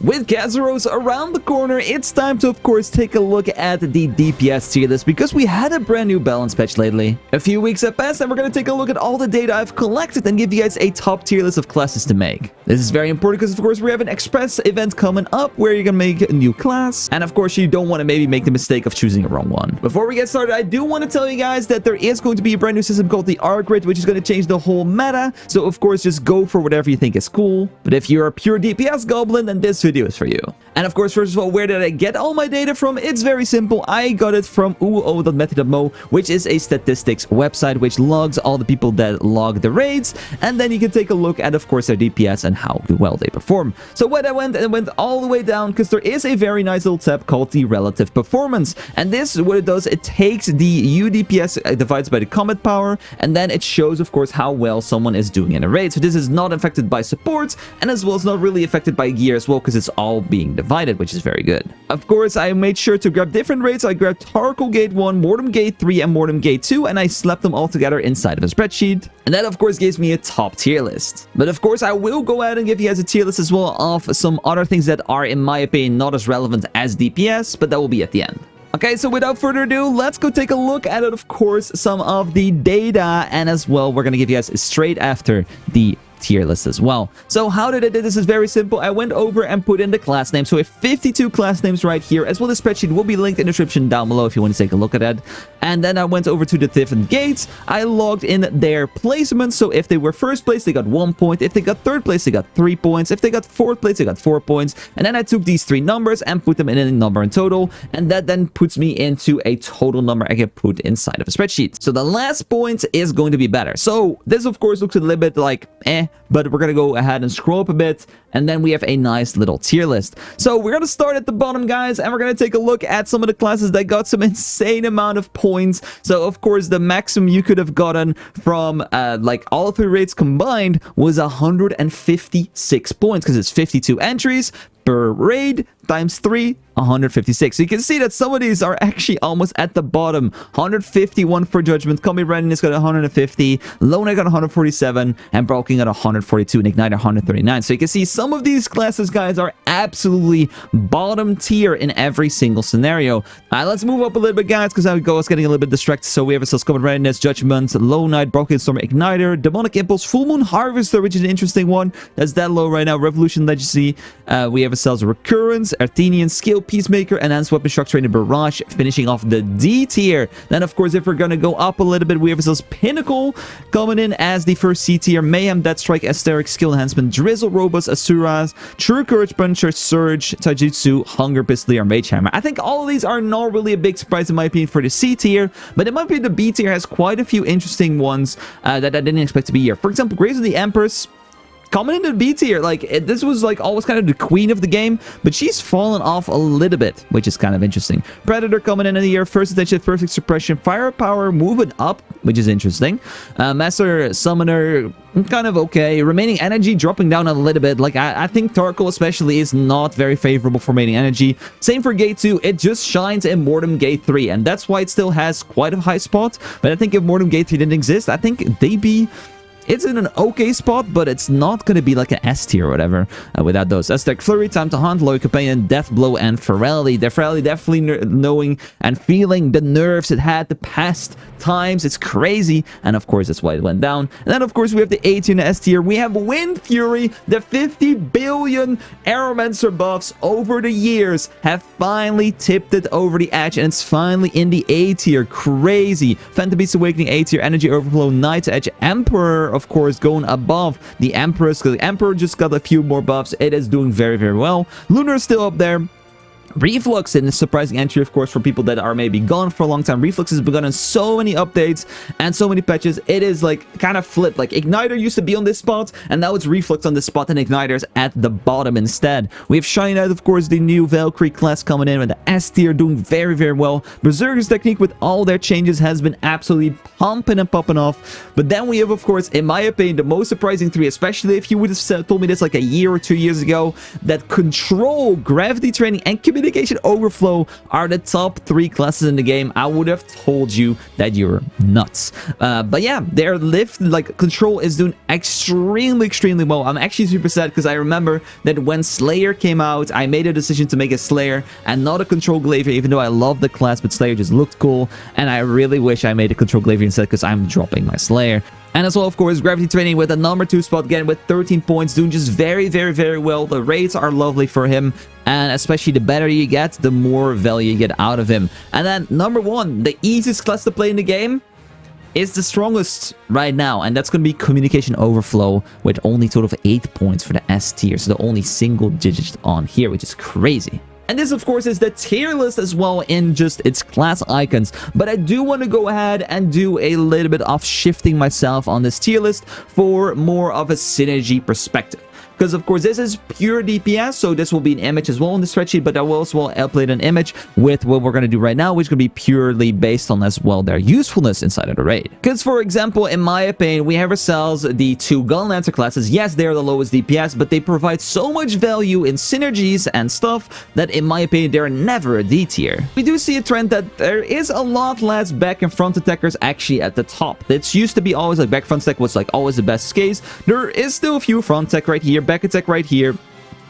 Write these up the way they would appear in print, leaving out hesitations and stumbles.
With Kazeros around the corner, it's time to, of course, take a look at the DPS tier list because we had a brand new balance patch lately. A few weeks have passed and we're going to take a look at all the data I've collected and give you guys a top tier list of classes to make. This is very important because, of course, we have an express event coming up where you're going to make a new class. And, of course, you don't want to maybe make the mistake of choosing a wrong one. Before we get started, I do want to tell you guys that there is going to be a brand new system called the R Grid, which is going to change the whole meta. So, of course, just go for whatever you think is cool. But if you're a pure DPS goblin, then this video is for you. And of course, first of all, where did I get all my data from? It's very simple. I got it from uo.meta.mo, which is a statistics website which logs all the people that log the raids, and then you can take a look at, of course, their DPS and how well they perform. So when I went all the way down because there is a very nice little tab called the relative performance, and this, what it does, it takes the UDPS divides by the combat power, and then it shows, of course, how well someone is doing in a raid. So this is not affected by support, and as well as not really affected by gear as well, because it's all being divided, which is very good. Of course, I made sure to grab different raids. I grabbed Tarkle Gate 1, Mortem Gate 3, and Mortem Gate 2, and I slapped them all together inside of a spreadsheet. And that, of course, gives me a top tier list. But of course, I will go ahead and give you guys a tier list as well of some other things that are, in my opinion, not as relevant as DPS, but that will be at the end. Okay, so without further ado, let's go take a look at it, of course, some of the data, and as well, we're going to give you guys straight after the tier list as well. So how did I do this? Is very simple. I went over and put in the class name. So we have 52 class names right here, as well. The spreadsheet will be linked in the description down below if you want to take a look at that. And then I went over to the different gates. I logged in their placements. So if they were first place, they got 1 point. If they got third place, they got 3 points. If they got fourth place, they got 4 points. And then I took these three numbers and put them in a number in total. And that then puts me into a total number I can put inside of a spreadsheet. So the last point is going to be better. So this, of course, looks a little bit like but we're gonna go ahead and scroll up a bit, and then we have a nice little tier list. So we're gonna start at the bottom, guys, and we're gonna take a look at some of the classes that got some insane amount of points. So of course, the maximum you could have gotten from like all three raids combined was 156 points, because it's 52 entries per raid times 3, 156. So you can see that some of these are actually almost at the bottom. 151 for Judgment, Combat Readiness got 150, Lone Knight got 147, and Broken got 142, and Igniter 139. So you can see some of these classes, guys, are absolutely bottom tier in every single scenario. Let's move up a little bit, guys, because I was getting a little bit distracted. So we have ourselves Combat Readiness, Judgment, Lone Knight, Broken Storm, Igniter, Demonic Impulse, Full Moon Harvester, which is an interesting one. That's that low right now. Revolution Legacy. We have ourselves Recurrence, Athenian, Skill, Peacemaker, Enhanced Weapon Structure, and Barrage, finishing off the D tier. Then, of course, if we're gonna go up a little bit, we have ourselves Pinnacle coming in as the first C tier. Mayhem, Deathstrike, Asteric, Skill Enhancement, Drizzle, Robust, Asuras, True Courage Puncher, Surge, Taijutsu, Hunger Pistol, or Mage Hammer. I think all of these are not really a big surprise in my opinion for the C tier, but in my opinion, the B tier has quite a few interesting ones that I didn't expect to be here. For example, Graves of the Empress coming into B tier, like, this was like always kind of the queen of the game, but she's fallen off a little bit, which is kind of interesting. Predator coming in the year, first attention, perfect suppression, firepower moving up, which is interesting. Master Summoner, kind of okay. Remaining energy dropping down a little bit. Like, I think Tarkle especially is not very favorable for remaining energy. Same for Gate 2, it just shines in Mortem Gate 3, and that's why it still has quite a high spot. But I think if Mortem Gate 3 didn't exist, I think they'd be... It's in an okay spot, but it's not going to be like an S tier or whatever without those. Aztec Flurry, Time to Hunt, Loyal Companion, Death Blow, and Ferality. The Ferality definitely knowing and feeling the nerfs it had the past times. It's crazy. And of course, that's why it went down. And then, of course, we have the A tier and the S tier. We have Wind Fury. The 50 billion Aeromancer buffs over the years have finally tipped it over the edge, and it's finally in the A tier. Crazy. Phantom Beast Awakening A tier, Energy Overflow, Night's Edge, Emperor, of course, going above the Empress, because the Emperor just got a few more buffs. It is doing very, very well. Lunar is still up there. Reflux in a surprising entry, of course, for people that are maybe gone for a long time. Reflux has begun in so many updates and so many patches. It is like kind of flipped. Like, Igniter used to be on this spot, and now it's Reflux on this spot, and Igniter's at the bottom instead. We have Shine Out, of course, the new Valkyrie class coming in with the S tier, doing very, very well. Berserker's Technique, with all their changes, has been absolutely pumping and popping off. But then we have, of course, in my opinion, the most surprising three, especially if you would have told me this like a year or 2 years ago, that Control, Gravity Training, and Communication Overflow are the top 3 classes in the game, I would have told you that you're nuts. But yeah, their lift, like, control is doing extremely well. I'm actually super sad because I remember that when Slayer came out, I made a decision to make a Slayer and not a Control Glaive, even though I love the class, but Slayer just looked cool, and I really wish I made a Control Glaive instead because I'm dropping my Slayer. And as well, of course, Gravity Training with a number 2 spot, again with 13 points, doing just very well. The rates are lovely for him, and especially the better you get, the more value you get out of him. And then number 1, the easiest class to play in the game, is the strongest right now, and that's going to be Communication Overflow with only total of 8 points for the S tier, so the only single digit on here, which is crazy. And this, of course, is the tier list as well in just its class icons. But I do want to go ahead and do a little bit of shifting myself on this tier list for more of a synergy perspective. Because, of course, this is pure DPS, so this will be an image as well in the spreadsheet, but I will as well upload an image with what we're going to do right now, which is going to be purely based on as well their usefulness inside of the raid. Because, for example, in my opinion, we have ourselves the 2 Gun Lancer classes. Yes, they are the lowest DPS, but they provide so much value in synergies and stuff that, in my opinion, they're never a D tier. We do see a trend that there is a lot less back and front attackers actually at the top. It used to be always like back front attack was like always the best case. There is still a few front attack right here, back attack right here,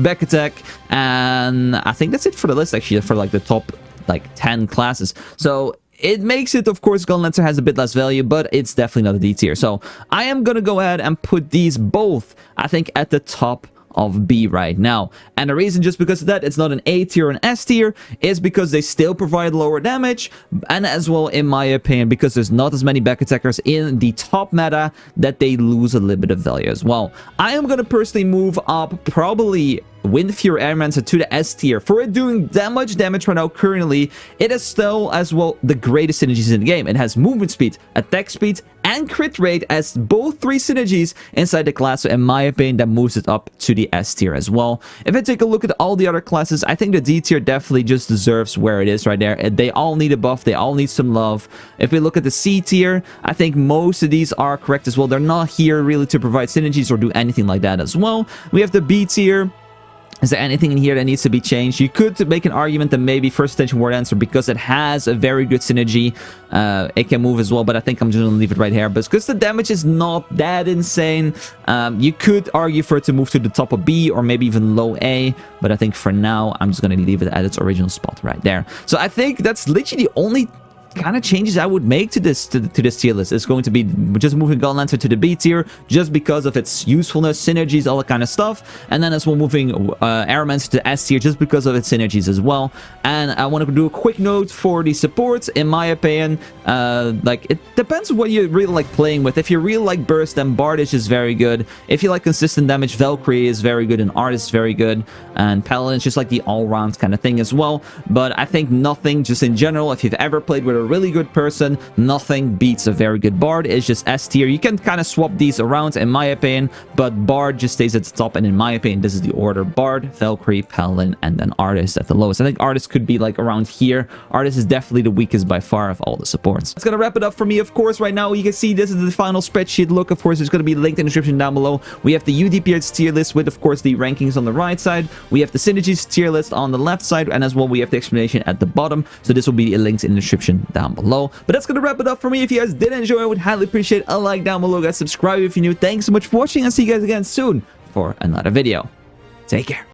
back attack, and I think that's it for the list actually for like the top like 10 classes. So it makes it, of course, Gun Lancer has a bit less value, but it's definitely not a D tier. So I am gonna go ahead and put these both, I think, at the top of B right now. And the reason just because of that it's not an A tier or an S tier is because they still provide lower damage, and as well, in my opinion, because there's not as many back attackers in the top meta, that they lose a little bit of value as well. I am gonna personally move up probably Windfury Airmancer to the S tier for it doing that much damage right now. Currently, it is still as well the greatest synergies in the game. It has movement speed, attack speed, and crit rate as both 3 synergies inside the class. So in my opinion, that moves it up to the S tier as well. If I take a look at all the other classes, I think the D tier definitely just deserves where it is right there. They all need a buff, they all need some love. If we look at the C tier, I think most of these are correct as well. They're not here really to provide synergies or do anything like that as well. We have the B tier. Is there anything in here that needs to be changed? You could make an argument that maybe First Attention Word Answer, because it has a very good synergy, it can move as well, but I think I'm just going to leave it right here. But because the damage is not that insane, you could argue for it to move to the top of B or maybe even low A, but I think for now, I'm just going to leave it at its original spot right there. So I think that's literally the only kind of changes I would make to this tier list. It's going to be just moving Gun Lancer to the B tier just because of its usefulness, synergies, all that kind of stuff, and then as well moving Airmancer to S tier just because of its synergies as well. And I want to do a quick note for the supports. In my opinion, like, it depends what you really like playing with. If you really like burst, then Bardish is very good. If you like consistent damage, Valkyrie is very good, and Artist is very good, and Paladin is just like the all-round kind of thing as well. But I think nothing, just in general, if you've ever played with a really good person, nothing beats a very good Bard. It's just S tier. You can kind of swap these around in my opinion, but Bard just stays at the top, and in my opinion, this is the order: Bard, Valkyrie, Paladin, and then Artist at the lowest. I think Artist could be like around here. Artist is definitely the weakest by far of all the supports. That's gonna wrap it up for me. Of course, right now you can see this is the final spreadsheet look. Of course, it's gonna be linked in the description down below. We have the UDPS tier list with, of course, the rankings on the right side. We have the Synergies tier list on the left side, and as well we have the explanation at the bottom. So this will be linked in the description down below. But that's gonna wrap it up for me. If you guys did enjoy, I would highly appreciate a like down below, guys. Subscribe if you're new. Thanks so much for watching, and see you guys again soon for another video. Take care.